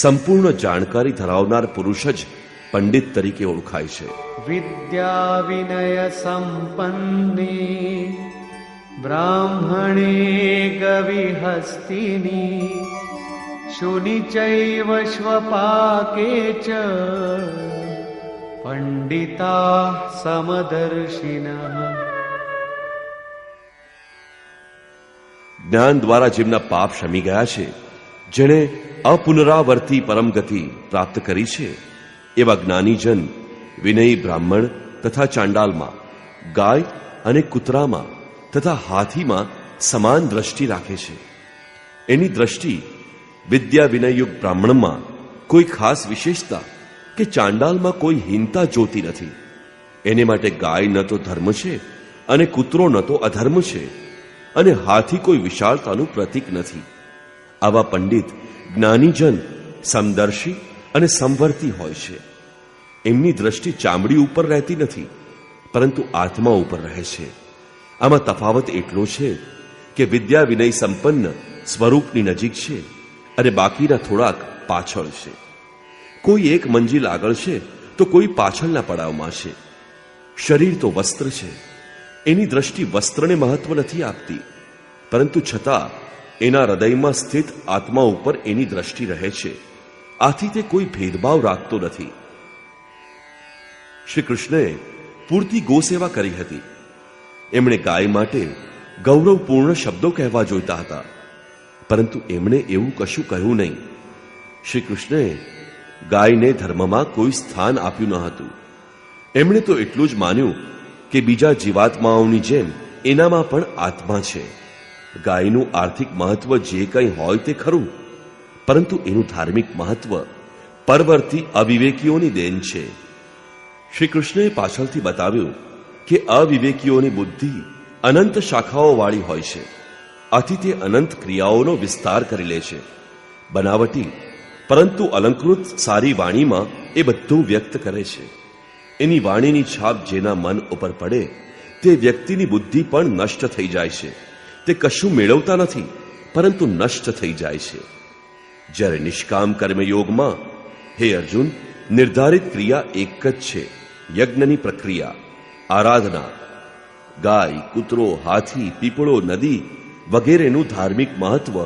સંપૂર્ણ જાણકારી ધરાવનાર પુરુષ જ પંડિત તરીકે ઓળખાય છે. વિદ્યા વિનય સંપન્ની બ્રાહ્મણે ગવિહસ્તિની શુનિચૈવ શ્વપાકે ચ પંડિતા સમદર્શિનઃ. જ્ઞાન દ્વારા જેમના પાપ શમી ગયા છે, જેણે અપુનરાવર્તી પરમ ગતિ પ્રાપ્ત કરી છે, એવા જ્ઞાનીજન વિનયી બ્રાહ્મણ તથા ચાંડાલમાં, ગાય અને કૂતરામાં તથા હાથીમાં સમાન દ્રષ્ટિ રાખે છે. એની દ્રષ્ટિ વિદ્યા વિનયયુક્ત બ્રાહ્મણમાં કોઈ ખાસ વિશેષતા કે ચાંડાલમાં કોઈ હીનતા જોતી નથી. એને માટે ગાય ન તો ધર્મ છે અને કૂતરો ન તો અધર્મ છે, અને હાથી કોઈ વિશાળતાનું પ્રતીક નથી. આવા પંડિત જ્ઞાનીજન સમદર્શી અને સંવર્તી હોય છે. એમની દ્રષ્ટિ ચામડી ઉપર રહેતી નથી, પરંતુ આત્મા ઉપર રહે છે. આમાં તફાવત એટલો છે કે વિદ્યા વિનય સંપન્ન સ્વરૂપની નજીક છે અને બાકીના થોડાક પાછળ છે. કોઈ એક મંજિલ આગળ છે તો કોઈ પાછળના પડાવમાં છે. શરીર તો વસ્ત્ર છે. એની દ્રષ્ટિ વસ્ત્રને મહત્વ નથી આપતી, પરંતુ છતાં એના હૃદયમાં સ્થિત આત્મા ઉપર એની દ્રષ્ટિ રહે છે. આથી તે કોઈ ભેદભાવ રાખતો નથી. શ્રી કૃષ્ણએ પૂરતી ગોસેવા કરી હતી. એમણે ગાય માટે ગૌરવપૂર્ણ શબ્દો કહેવા જોઈતા હતા, પરંતુ એમણે એવું કશું કહ્યું નહીં. શ્રી કૃષ્ણએ ગાયને ધર્મમાં કોઈ સ્થાન આપ્યું ન હતું. એમણે તો એટલું જ માન્યું કે બીજા જીવાત્માઓની જેમ એનામાં પણ આત્મા છે. ગાયનું આર્થિક મહત્વ જે કંઈ હોય તે ખરું, પરંતુ એનું ધાર્મિક મહત્વ પરવર્તી અવિવેકીઓની દેન છે. શ્રી કૃષ્ણએ પાછળથી બતાવ્યું કે અવિવેકીઓની બુદ્ધિ અનંત શાખાઓ વાળી હોય છે. આથી તે અનંત ક્રિયાઓનો વિસ્તાર કરી લે છે. બનાવટી પરંતુ અલંકૃત સારી વાણીમાં એ બધું વ્યક્ત કરે છે. એની વાણીની છાપ જેના મન ઉપર પડે તે વ્યક્તિની બુદ્ધિ પણ નષ્ટ થઈ જાય છે. તે કશું મેળવતા નથી, પરંતુ નષ્ટ થઈ જાય છે. જ્યારે નિષ્કામ કર્મયોગમાં હે અર્જુન નિર્ધારિત ક્રિયા એક જ છે, યજ્ઞની પ્રક્રિયા, આરાધના. ગાય, કૂતરો, હાથી, પીપળો, નદી વગેરેનું ધાર્મિક મહત્વ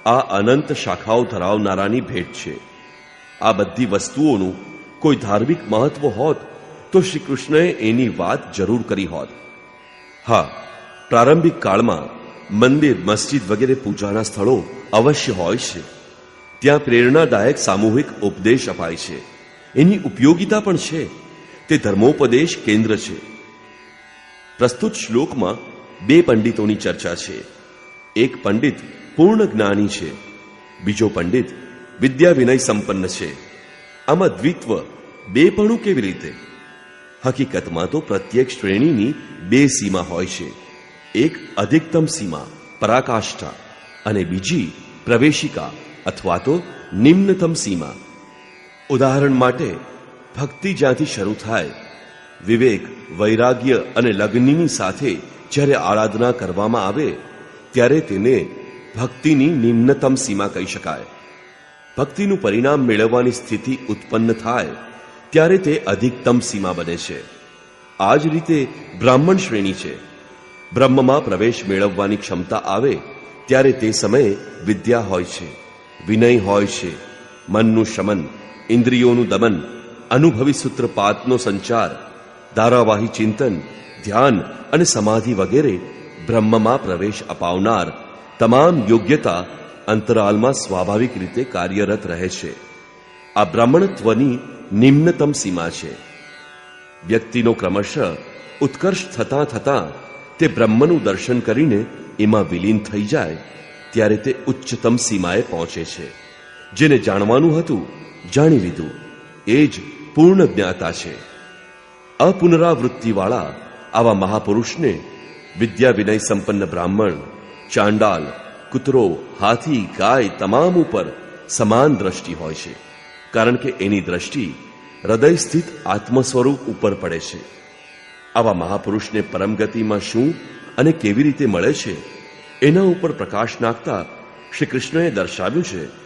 આ અનંત શાખાઓ ધરાવનારાની ભેટ છે. આ બધી વસ્તુઓનું કોઈ ધાર્મિક મહત્વ હોત તો શ્રી કૃષ્ણએ એની વાત જરૂર કરી હોત. હા, પ્રારંભિક કાળમાં મંદિર, મસ્જિદ વગેરે પૂજાના સ્થળો અવશ્ય હોય છે. ત્યાં પ્રેરણાદાયક સામૂહિક ઉપદેશ અપાય છે. એની ઉપયોગિતા પણ છે. તે ધર્મોપદેશ કેન્દ્ર છે. પ્રસ્તુત શ્લોકમાં બે પંડિતોની ચર્ચા છે. એક પંડિત પૂર્ણ જ્ઞાની છે, બીજો પંડિત વિદ્યા વિનય સંપન્ન છે. આમાં દ્વિત્વ, બેપણું કેવી રીતે? હકીકતમાં તો પ્રત્યેક શ્રેણીની બે સીમા હોય છે. એક અધિકતમ સીમા, પરાકાષ્ઠા, અને બીજી પ્રવેશિકા અથવા તો નિમ્નતમ સીમા. ઉદાહરણ માટે ભક્તિ જ્યાંથી શરૂ થાય, વિવેક, વૈરાગ્ય અને લગ્નની સાથે જ્યારે આરાધના કરવામાં આવે ત્યારે તેને ભક્તિની નિમ્નતમ સીમા કહી શકાય. ભક્તિનું પરિણામ મેળવવાની સ્થિતિ ઉત્પન્ન થાય ત્યારે તે અધિકતમ સીમા બને છે. આ જ રીતે બ્રાહ્મણ શ્રેણી છે. બ્રહ્મમાં પ્રવેશ મેળવવાની ક્ષમતા આવે ત્યારે તે સમયે વિદ્યા હોય છે, વિનય હોય છે, મનનું શમન, ઇન્દ્રિયોનું દમન, અનુભવી સૂત્રપાતનો સંચાર, ધારાવાહી ચિંતન, ધ્યાન અને સમાધિ વગેરે બ્રહ્મમાં પ્રવેશ અપાવનાર તમામ યોગ્યતા અંતરાલમાં સ્વાભાવિક રીતે કાર્યરત રહે છે. આ બ્રાહ્મણત્વની નિમ્નતમ સીમા છે. વ્યક્તિનો ક્રમશઃ ઉત્કર્ષ થતાં થતાં તે બ્રહ્મનું દર્શન કરીને એમાં વિલીન થઈ જાય ત્યારે તે ઉચ્ચતમ સીમાએ પહોંચે છે. જેને જાણવાનું હતું જાણી લીધું, એ જ પૂર્ણ જ્ઞાતા છે. અપુનરાવૃત્તિવાળા આવા મહાપુરુષને વિદ્યા વિનય સંપન્ન બ્રાહ્મણ, ચાંડાલ, કૂતરો, હાથી, ગાય તમામ ઉપર સમાન દ્રષ્ટિ હોય છે. કારણ કે એની દ્રષ્ટિ હૃદય સ્થિત આત્મ સ્વરૂપ ઉપર પડે છે. આવા મહાપુરુષને પરમગતિમાં શું અને કેવી રીતે મળે છે એના ઉપર પ્રકાશ નાખતા શ્રી કૃષ્ણએ દર્શાવ્યું છે.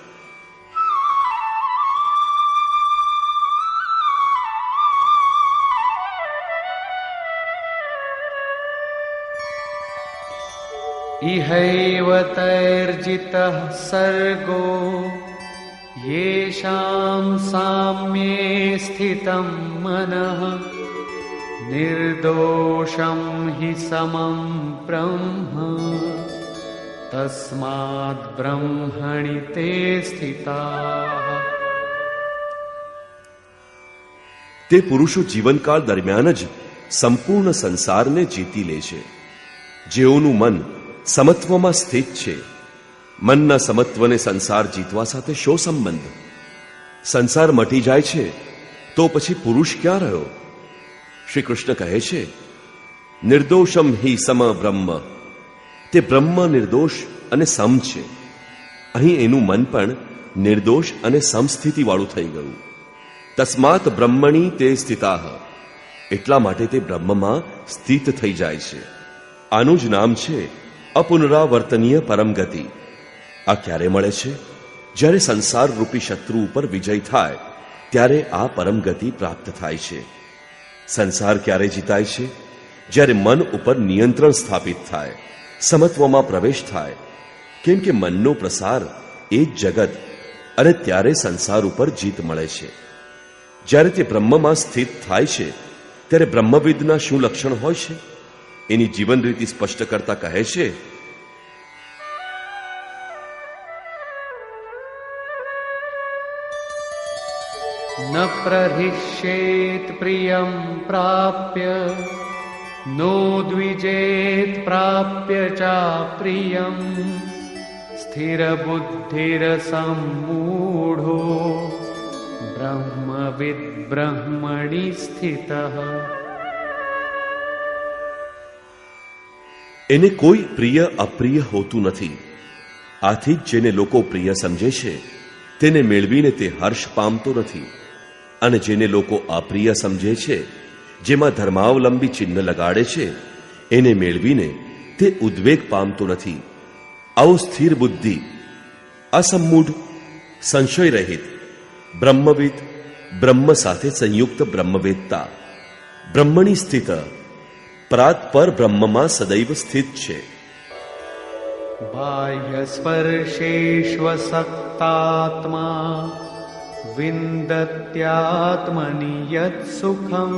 इहैव तैर्जितः सर्गो येषां साम्ये स्थितं मनः निर्दोषं हि समं ब्रह्म तस्माद् ब्रह्मणि ते स्थिताः. તે પુરુષો જીવનકાળ દરમિયાન જ સંપૂર્ણ સંસારને જીતી લે છે. જેઓનું મન સમત્વમાં સ્થિત છે. મનના સમત્વને સંસાર જીતવા સાથે શો સંબંધ? સંસાર મટી જાય છે તો પછી પુરુષ ક્યાં રહ્યો? શ્રી કૃષ્ણ કહે છે, નિર્દોષમ હિ સમ બ્રહ્મ. તે બ્રહ્મ નિર્દોષ અને સમ છે. અહીં એનું મન પણ નિર્દોષ અને સમસ્થિતિવાળું થઈ ગયું. તસ્માત બ્રહ્મણી તે સ્થિતાહ. એટલા માટે તે બ્રહ્મમાં સ્થિત થઈ જાય છે. આનું જ નામ છે અપુનરાવર્તનીય પરમગતિ. આ ક્યારે મળે છે? જ્યારે સંસાર રૂપી શત્રુ ઉપર વિજય થાય ત્યારે આ પરમગતિ પ્રાપ્ત થાય છે. સંસાર ક્યારે જીતાય છે? જ્યારે મન ઉપર નિયંત્રણ સ્થાપિત થાય, સમત્વમાં પ્રવેશ થાય. કેમ કે મનનો પ્રસાર એ જ જગત, અને ત્યારે સંસાર ઉપર જીત મળે છે. જ્યારે તે બ્રહ્મમાં સ્થિત થાય છે ત્યારે બ્રહ્મવિદના શું લક્ષણ હોય છે એની જીવન રીતિ સ્પષ્ટ કરતા કહે છે, न प्रहिष्येत् प्रियं प्राप्य नो द्विजेत् प्राप्य चाप्रियं स्थिरबुद्धिरसम्मूढो ब्रह्मविद् ब्रह्मणि स्थितः. એને કોઈ પ્રિય અપ્રિય હોતું નથી. આથી જ જેને લોકો પ્રિય સમજે છે તેને મેળવીને તે હર્ષ પામતો નથી, અને જેને લોકો અપ્રિય સમજે છે, જેમાં ધર્માવલંબી ચિહ્ન લગાડે છે, એને મેળવીને તે ઉદ્વેગ પામતો નથી. આવો સ્થિર બુદ્ધિ, અસમ્મૂઢ, સંશય રહિત બ્રહ્મવિદ, બ્રહ્મ સાથે સંયુક્ત બ્રહ્મવેદતા, બ્રહ્મણી સ્થિત, પરાત પર બ્રહ્મમાં સદૈવ સ્થિત છે. બાહ્ય સ્પર્શેષ્વસક્તાત્મા વિંદત્યાત્મનિ યત સુખમ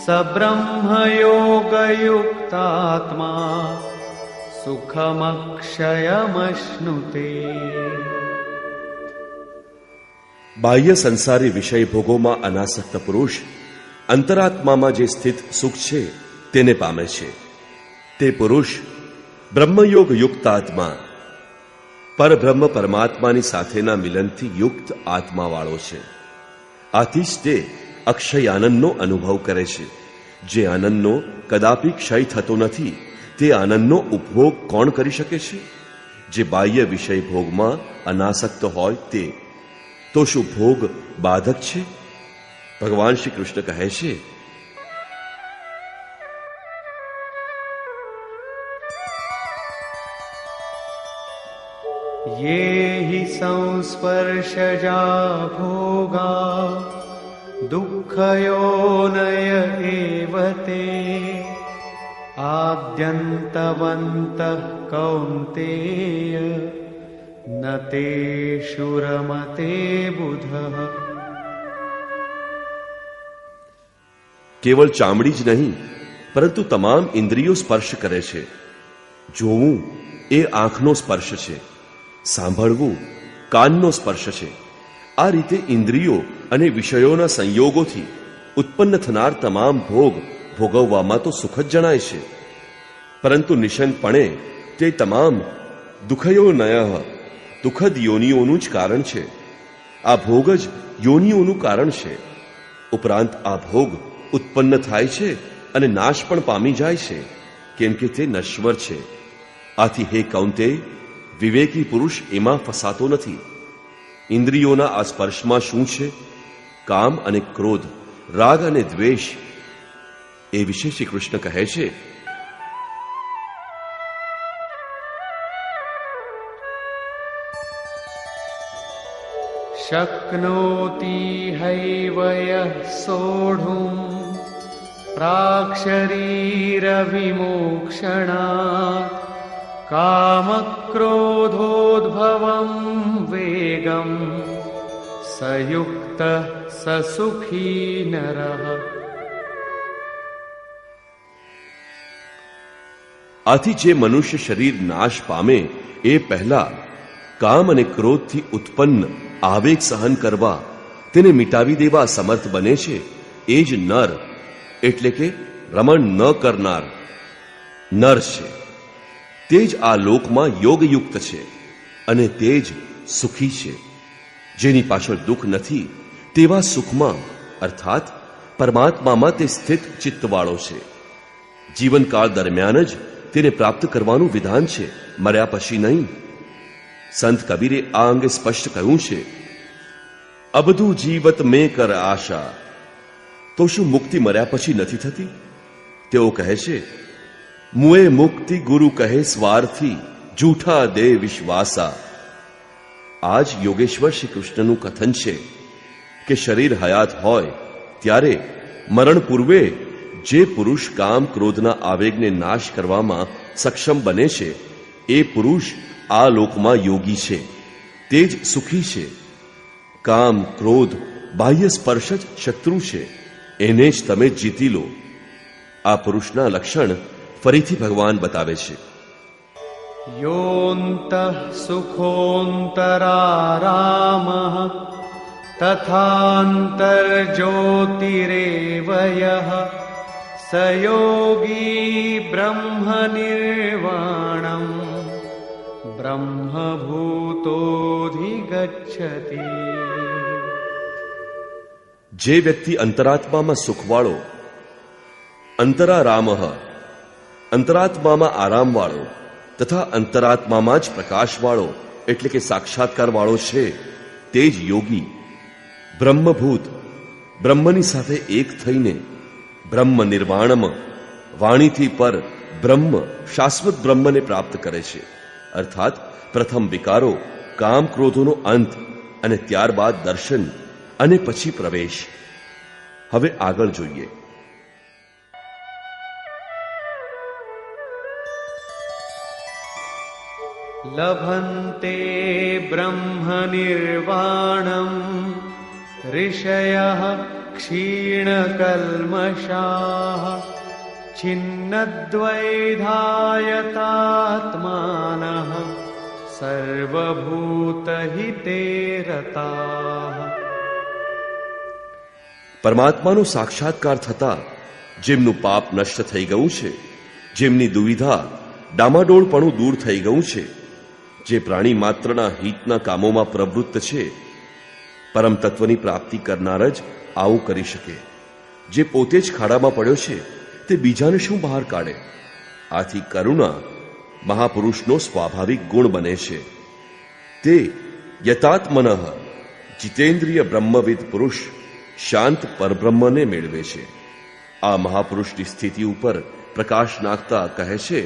સબ્રહ્મયોગયુક્તાત્મા સુખમક્ષયમશ્નુતે. બાહ્ય સંસારી વિષય ભોગોમાં અનાસક્ત પુરુષ અંતરાત્મામાં જે સ્થિત સુખ છે તેને પામે છે. તે પુરુષ બ્રહ્મયોગ યુક્ત આત્મા, પરબ્રહ્મ પરમાત્માની સાથેના મિલનથી યુક્ત આત્માવાળો છે. આથી જ તે અક્ષય આનંદનો અનુભવ કરે છે. જે આનંદનો કદાપી ક્ષય થતો નથી, તે આનંદનો ઉપભોગ કોણ કરી શકે છે? જે બાહ્ય વિષય ભોગમાં અનાસક્ત હોય તે. તો શું ભોગ બાધક છે? ભગવાન શ્રી કૃષ્ણ કહે છે, યે હિ સંસ્પર્શજા ભોગા દુઃખયોનય એવ તે આદ્યંતવંતઃ કૌન્તેય ન તેષુ રમતે બુધઃ. કેવળ ચામડી જ નહીં, પરંતુ તમામ ઇન્દ્રિયો સ્પર્શ કરે છે. જોવું એ આંખનો સ્પર્શ છે, સાંભળવું કાનનો સ્પર્શ છે. આ રીતે ઇન્દ્રિયો અને વિષયોના સંયોગોથી ઉત્પન્ન થનાર તમામ ભોગ ભોગવવામાં તો સુખ જ જણાય છે, પરંતુ નિશંકપણે તે તમામ દુઃખયોનય દુઃખદ યોનિઓનું જ કારણ છે. આ ભોગ જ યોનિઓનું કારણ છે. ઉપરાંત આ ભોગ ઉત્પન્ન થાય છે અને નાશ પણ પામી જાય છે, કેમ કે તે નશ્વર છે. આથી હે કૌંતેય, વિવેકી પુરુષ એમાં ફસાતો નથી. ઇન્દ્રિયોના આ સ્પર્શમાં શું છે? કામ અને ક્રોધ, રાગ અને દ્વેષ. એ વિશે શ્રી કૃષ્ણ કહે છે, શક્નોતિ હૈવ યઃ સોઢું પ્રાક્શરીર વિમોક્ષણાत् કામક્રોધોદ્ભવં વેગં સયુક્ત સસુખી નરઃ. આથી જે મનુષ્ય શરીર નાશ પામે એ પહેલા કામ અને ક્રોધથી ઉત્પન્ન આવેગ સહન કરવા, તેને મિટાવી દેવા સમર્થ બને છે, એ જ નર એટલે કે રમણ ન કરનાર નર છે. તે જ આ લોકમાં યોગયુક્ત છે અને તે જ સુખી છે. જેની પાછળ દુઃખ નથી તેવા સુખમાં અર્થાત પરમાત્મામાં તે સ્થિત ચિત્તવાળો છે. જીવનકાળ દરમિયાન જ તેને પ્રાપ્ત કરવાનું વિધાન છે, મર્યા પછી નહીં. સંત કબીરે આ અંગે સ્પષ્ટ કહ્યું છે, અબધુ જીવત મેં કર આશા. તો શું મુક્તિ મર્યા પછી નથી થતી? તેઓ કહે છે, મુએ મુક્તિ ગુરુ કહે સ્વાર્થી, જૂઠા દે વિશ્વાસા. આજ યોગેશ્વર શ્રી કૃષ્ણનું કથન છે કે શરીર હયાત હોય ત્યારે મરણ પૂર્વે જે પુરુષ કામ ક્રોધના આવેગને નાશ કરવામાં સક્ષમ બને છે, એ પુરુષ આ લોકમાં યોગી છે, તે જ સુખી છે. કામ ક્રોધ બાહ્ય સ્પર્શ જ શત્રુ છે, એને જ તમે જીતી લો. આ પુરુષના લક્ષણ ફરીથી ભગવાન બતાવે છે. યોન્તઃ સુખોંતરારામઃ તથાંતર્જ્યોતિરેવ યઃ સ યોગી બ્રહ્મનિર્વાણં બ્રહ્મભૂતોધિગચ્છતિ. જે વ્યક્તિ અંતરાત્મામાં સુખવાળો, અંતરારામઃ અંતરાત્મામાં આરામવાળો તથા અંતરાત્મામાં જ પ્રકાશવાળો એટલે કે સાક્ષાત્કારવાળો છે, તે જ યોગી બ્રહ્મભૂત બ્રહ્મની સાથે એક થઈને બ્રહ્મ નિર્વાણમ વાણીથી પર બ્રહ્મ શાશ્વત બ્રહ્મને પ્રાપ્ત કરે છે. અર્થાત પ્રથમ વિકારો કામ ક્રોધોનો અંત અને ત્યારબાદ દર્શન અને પછી પ્રવેશ. હવે આગળ જોઈએ. લભન્તે બ્રહ્મ નિર્વાણમ ઋષયઃ ક્ષીણકલ્મષાઃ છિન્નદ્વૈધાયતાત્માનઃ સર્વભૂતહિતે રતાઃ. પરમાત્માનો સાક્ષાત્કાર થતા જેમનું પાપ નષ્ટ થઈ ગયું છે, જેમની દુવિધા ડામાડોળપણું દૂર થઈ ગયું છે, જે પ્રાણી માત્રના હિતના કામોમાં પ્રવૃત્ત છે, પરમ તત્વની પ્રાપ્તિ કરનાર જ આવું કરી શકે. જે પોતે જ ખાડામાં પડ્યો છે તે બીજાને શું બહાર કાઢે? આથી કરુણા મહાપુરુષનો સ્વાભાવિક ગુણ બને છે. તે યતાત્મનઃ જીતેન્દ્રિય બ્રહ્મવિદ પુરુષ શાંત પરબ્રહ્મને મેળવે છે. આ મહાપુરુષની સ્થિતિ ઉપર પ્રકાશ નાખતા કહે છે,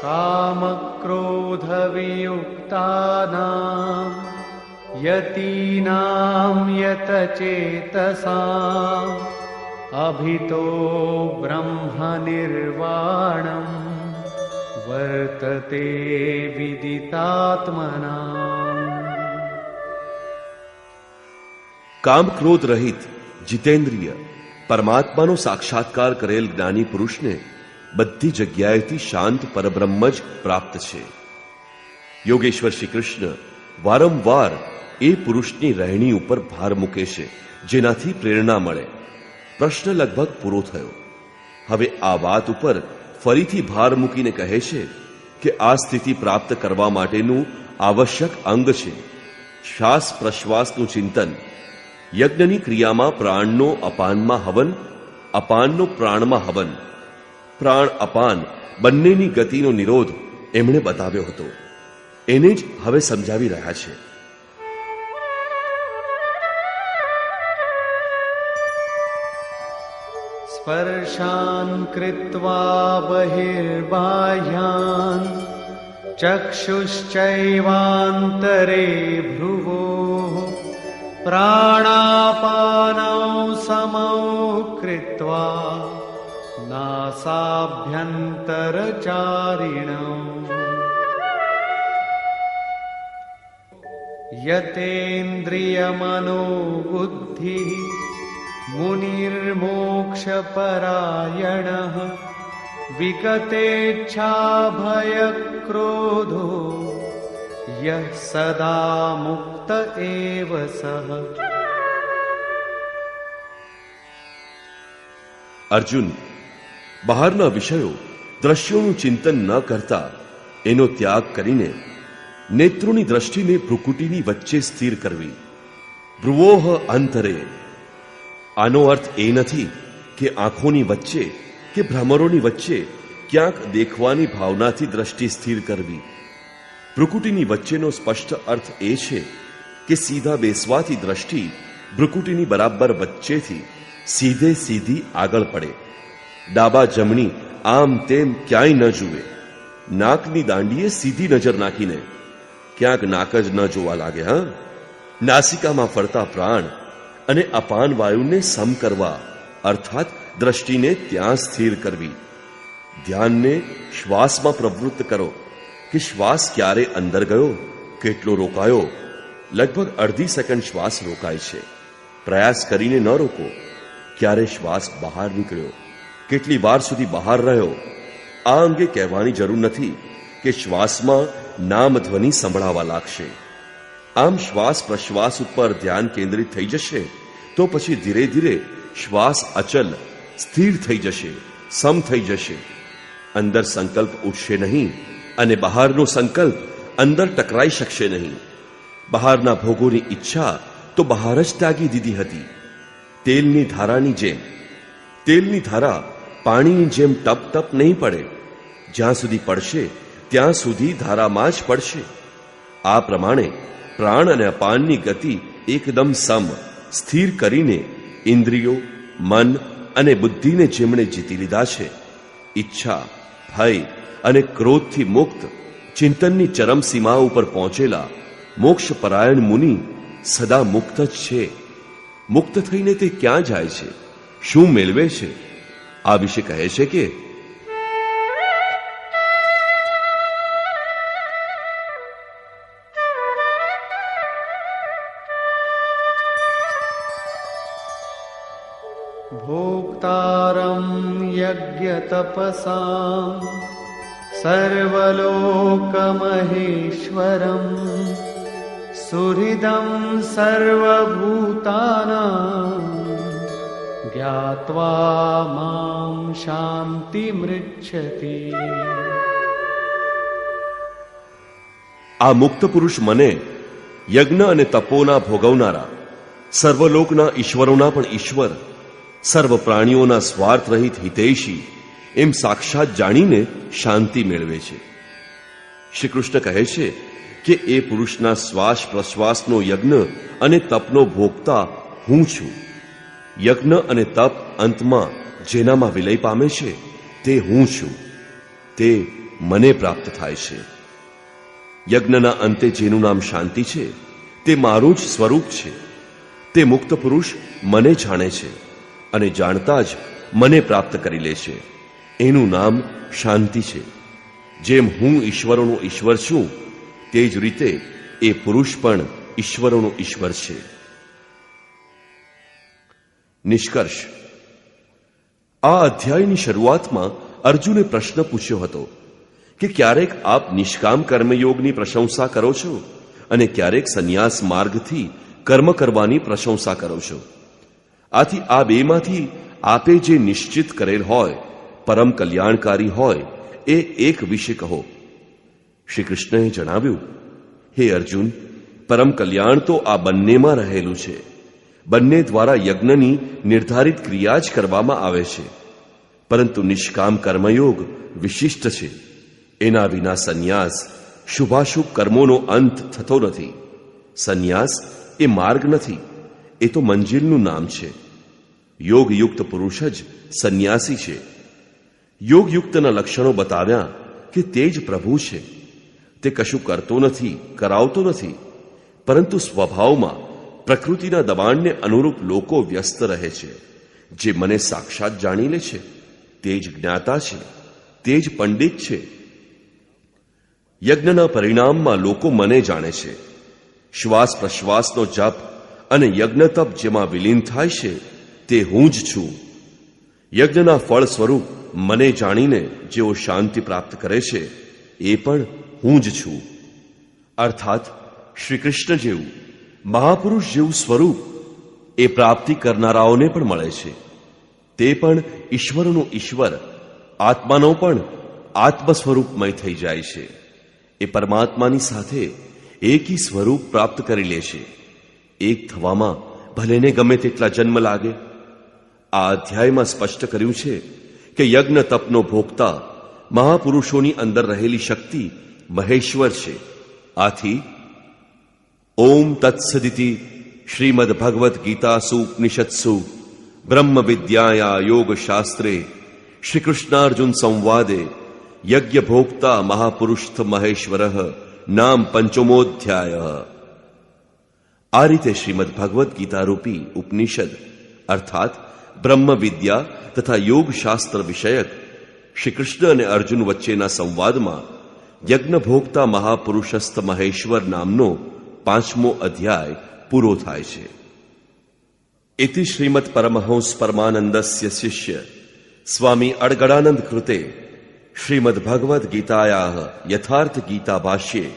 કામક્રોધવિયુક્તાનાં યતીનાં યતચેતસાં અભિતો બ્રહ્મનિર્વાણં વર્તતે વિદિતાત્મનાં. કામ ક્રોધ રહિત જીતેન્દ્રિય પરમાત્માનો સાક્ષાત્કાર કરેલ જ્ઞાની પુરુષને બધી જગ્યાએથી શાંત પરબ્રહ્મ જ પ્રાપ્ત છે. યોગેશ્વર શ્રી કૃષ્ણ વારંવાર એ પુરુષની રહેણી ઉપર ભાર મૂકે છે, જેનાથી પ્રેરણા મળે. પ્રશ્ન લગભગ પૂરો થયો. હવે આ વાત ઉપર ફરીથી ભાર મૂકીને કહે છે કે આ સ્થિતિ પ્રાપ્ત કરવા માટેનું આવશ્યક અંગ છે શ્વાસ પ્રશ્વાસનું ચિંતન. યજ્ઞની ક્રિયામાં પ્રાણનો અપાનમાં હવન, અપાનનો પ્રાણમાં હવન, પ્રાણ અપાન બંનેની ગતિનો નિરોધ એમણે બતાવ્યો હતો. એને જ હવે સમજાવી રહ્યા છે. સ્પર્શાન કૃત્વા બહિર્બાહ્યાન ચક્ષુશ્ચૈવાંતરે ભ્રુવોઃ પ્રાણાપાનૌ સમૌ કૃત્વા નાસાભ્યંતરચારિણૌ યતેન્દ્રિયમનોબુદ્ધિ મુનિર્મોક્ષપરાયણઃ વિગતેચ્છાભયક્રોધો યઃ સદા મુક્ત એવ સઃ. અર્જુન, બહારના વિષયો દ્રશ્યોનું ચિંતન ન કરતા એનો ત્યાગ કરીને નેત્રોની દ્રષ્ટિને ભ્રુકુટીની વચ્ચે સ્થિર કરવી. ભ્રુવોઃ અંતરે. આનો અર્થ એ નથી કે આંખોની વચ્ચે કે ભ્રમરોની વચ્ચે ક્યાંક દેખવાની ભાવનાથી દ્રષ્ટિ સ્થિર કરવી. ભ્રુકુટીની વચ્ચેનો સ્પષ્ટ અર્થ એ છે કે સીધા બેસવાથી દ્રષ્ટિ ભ્રુકુટીની બરાબર વચ્ચેથી સીધે સીધી આગળ પડે. ડાબા જમણી આમ તેમ ક્યાંય ન જુએ. નાકની દાંડીએ સીધી નજર નાખીને ક્યાંક નાક જ ન જોવા લાગે. નાસિકામાં ફરતા પ્રાણ અને અપાન વાયુને સમ કરવા, અર્થાત દ્રષ્ટિને ત્યાં સ્થિર કરવી. ધ્યાનને શ્વાસમાં પ્રવૃત્ત કરો કે શ્વાસ ક્યારે અંદર ગયો, કેટલો રોકાયો. લગભગ અડધી સેકન્ડ શ્વાસ રોકાય છે. પ્રયાસ કરીને ન રોકો. ક્યારે શ્વાસ બહાર નીકળ્યો, કેટલી વાર સુધી બહાર રહ્યો. આ અંગે કહેવાની જરૂર નથી કે શ્વાસમાં નામ ધ્વનિ સંભળાવા લાગશે. આમ શ્વાસ પ્રશ્વાસ ઉપર ધ્યાન કેન્દ્રિત થઈ જશે તો પછી ધીરે ધીરે શ્વાસ અચલ સ્થિર થઈ જશે, સમ થઈ જશે. અંદર સંકલ્પ ઉઠશે નહીં અને બહારનો સંકલ્પ અંદર ટકરાઈ શકશે નહીં. બહારના ભોગોની ઈચ્છા તો બહાર જ ત્યાગી દીધી હતી. તેલની ધારાની જેમ. તેલની ધારા પાણીની જેમ ટપ ટપ નહીં પડે. જ્યાં સુધી પડશે ત્યાં સુધી ધારામાં જ પડશે. આ પ્રમાણે પ્રાણ અને અપાનની ગતિ એકદમ સમ સ્થિર કરીને ઇન્દ્રિયો, મન અને બુદ્ધિને જેમણે જીતી લીધા છે, ઈચ્છા, ભય અને ક્રોધથી મુક્ત, ચિંતનની ચરમસીમા ઉપર પહોંચેલા મોક્ષપરાયણ મુનિ સદા મુક્ત જ છે. મુક્ત થઈને તે ક્યાં જાય છે, શું મેળવે છે, આ વિશે કહે છે કે भोक्तारं यज्ञतपसां सर्वलोकमहेश्वरं सुहृदं सर्वभूतानां ज्ञात्वा मां शान्तिमृच्छति. આ મુક્ત પુરુષ મને યજ્ઞ અને તપોના ભોગવનારા, સર્વલોકના ઈશ્વરોના પણ ઈશ્વર, સર્વ પ્રાણીઓના સ્વાર્થ રહિત હિતૈષી એમ સાક્ષાત જાણીને શાંતિ મેળવે છે. શ્રી કૃષ્ણ કહે છે કે એ પુરુષના શ્વાસ પ્રશ્વાસનો યજ્ઞ અને તપનો ભોગતા હું છું. યજ્ઞ અને તપ અંતમાં જેનામાં વિલય પામે છે તે હું છું. તે મને પ્રાપ્ત થાય છે. યજ્ઞના અંતે જેનું નામ શાંતિ છે તે મારું જ સ્વરૂપ છે. તે મુક્ત પુરુષ મને જાણે છે અને જાણતા જ મને પ્રાપ્ત કરી લે છે. એનું નામ શાંતિ છે. જેમ હું ઈશ્વરોનો ઈશ્વર છું તે જ રીતે એ પુરુષ પણ ઈશ્વરોનો ઈશ્વર છે. નિષ્કર્ષ. આ અધ્યાયની શરૂઆતમાં અર્જુને પ્રશ્ન પૂછ્યો હતો કે ક્યારેક આપ નિષ્કામ કર્મયોગની પ્રશંસા કરો છો અને ક્યારેક સંન્યાસ માર્ગથી કર્મ કરવાની પ્રશંસા કરો છો. આથી આ બેમાંથી આપે જે નિશ્ચિત કરેલ હોય, પરમ કલ્યાણકારી હોય, એ એક વિશે કહો. શ્રી કૃષ્ણએ જણાવ્યું, હે અર્જુન, પરમ કલ્યાણ તો આ બંનેમાં રહેલું છે. બંને દ્વારા યજ્ઞની નિર્ધારિત ક્રિયા જ કરવામાં આવે છે, પરંતુ નિષ્કામ કર્મયોગ વિશિષ્ટ છે. એના વિના સંન્યાસ, શુભાશુભ કર્મોનો અંત થતો નથી. સંન્યાસ એ માર્ગ નથી, એ તો મંજિલનું નામ છે. યોગયુક્ત પુરુષ જ સંન્યાસી છે. યોગયુક્તના લક્ષણો બતાવ્યા કે તે જ પ્રભુ છે. તે કશું કરતો નથી, કરાવતો નથી, પરંતુ સ્વભાવમાં પ્રકૃતિના દબાણને અનુરૂપ લોકો વ્યસ્ત રહે છે. જે મને સાક્ષાત જાણી લે છે તે જ જ્ઞાતા છે, તે જ પંડિત છે. યજ્ઞના પરિણામમાં લોકો મને જાણે છે. શ્વાસ પ્રશ્વાસનો જપ અને યજ્ઞ તપ જેમાં વિલીન થાય છે તે હું જ છું. યજ્ઞના ફળ સ્વરૂપ મને જાણીને જેઓ શાંતિ પ્રાપ્ત કરે છે એ પણ હું જ છું. અર્થાત શ્રી કૃષ્ણ જેવું મહાપુરુષ જેવું સ્વરૂપ એ પ્રાપ્તિ કરનારાઓને પણ મળે છે. તે પણ ઈશ્વરનો ઈશ્વર, આત્માનો પણ આત્મ સ્વરૂપમય થઈ જાય છે. એ પરમાત્માની સાથે એકી સ્વરૂપ પ્રાપ્ત કરી લે છે. એક થવામાં ભલેને ગમે તેટલા જન્મ લાગે. આ અધ્યાયમાં સ્પષ્ટ કર્યું છે કે યજ્ઞ તપનો ભોગતા મહાપુરુષોની અંદર રહેલી શક્તિ મહેશ્વર છે. આથી ઓમ તત્સદિતિ શ્રીમદ ભગવદ્ ગીતાસુ ઉપનિષત્સુ બ્રહ્મ વિદ્યાયા યોગ શાસ્ત્રે શ્રી કૃષ્ણાર્જુન સંવાદે યજ્ઞ ભોક્તા મહાપુરુષ મહેશ્વર નામ પંચમોધ્યાય. આ રીતે શ્રીમદ ભગવદ્ ગીતા રૂપી ઉપનિષદ અર્થાત બ્રહ્મ વિદ્યા તથા યોગ શાસ્ત્ર વિષયક શ્રી કૃષ્ણ અને અર્જુન વચ્ચેના સંવાદમાં યજ્ઞ ભોગતા મહાપુરુષસ્થ મહેશ્વર નામનો 5મો અધ્યાય પૂરો થાય છે. ઇતિ શ્રીમદ પરમહંસ પરમાનંદસ્ય શિષ્ય સ્વામી અડગડાનંદ કૃતે શ્રીમદ ભગવદ્ ગીતાયાઃ યથાર્થ ગીતા ભાષ્યે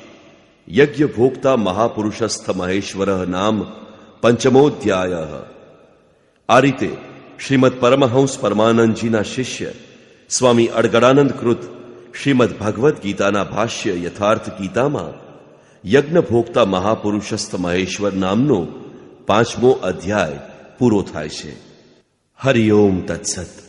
યજ્ઞ ભોક્તા મહાપુરુષસ્થ મહેશ્વર નામ પંચમોધ્યાય. આ રીતે શ્રીમદ પરમહંસ પરમાનંદજીના શિષ્ય સ્વામી અડગડાનંદ કૃત શ્રીમદ ભગવદ્ ગીતાના ભાષ્ય યથાર્થ ગીતામાં યજ્ઞ ભોક્તા મહાપુરુષસ્થ મહેશ્વર નામનો 5મો અધ્યાય પૂરો થાય છે. હરિ ઓમ તત્સત.